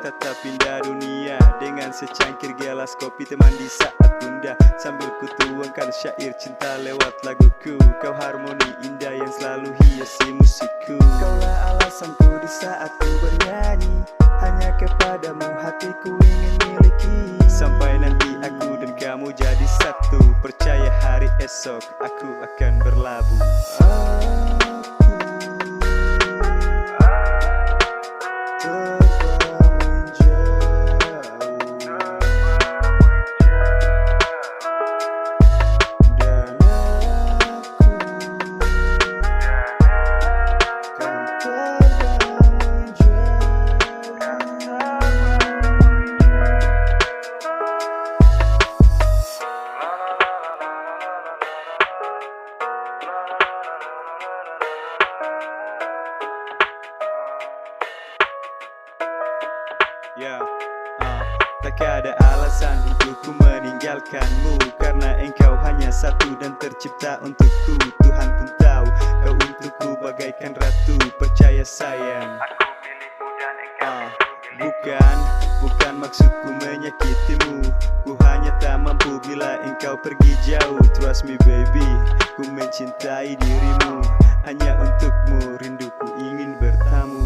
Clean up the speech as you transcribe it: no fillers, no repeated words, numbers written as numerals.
Tetap pindah dunia dengan secangkir gelas kopi teman di saat bunda, sambil ku tuangkan syair cinta lewat laguku. Kau harmoni indah yang selalu hiasi musikku. Kaulah alasanku di saat ku bernyanyi, hanya kepadamu hatiku ingin miliki. Sampai nanti aku dan kamu jadi satu, percaya hari esok aku akan berlabuh. Tak ada alasan untuk ku meninggalkanmu, karena engkau hanya satu dan tercipta untukku. Tuhan pun tahu kau untukku bagaikan ratu, percaya sayang. Aku milikmu dan engkau Bukan maksudku menyakitimu, ku hanya tak mampu bila engkau pergi jauh. Trust me baby, ku mencintai dirimu, hanya untukmu rinduku ingin bertamu.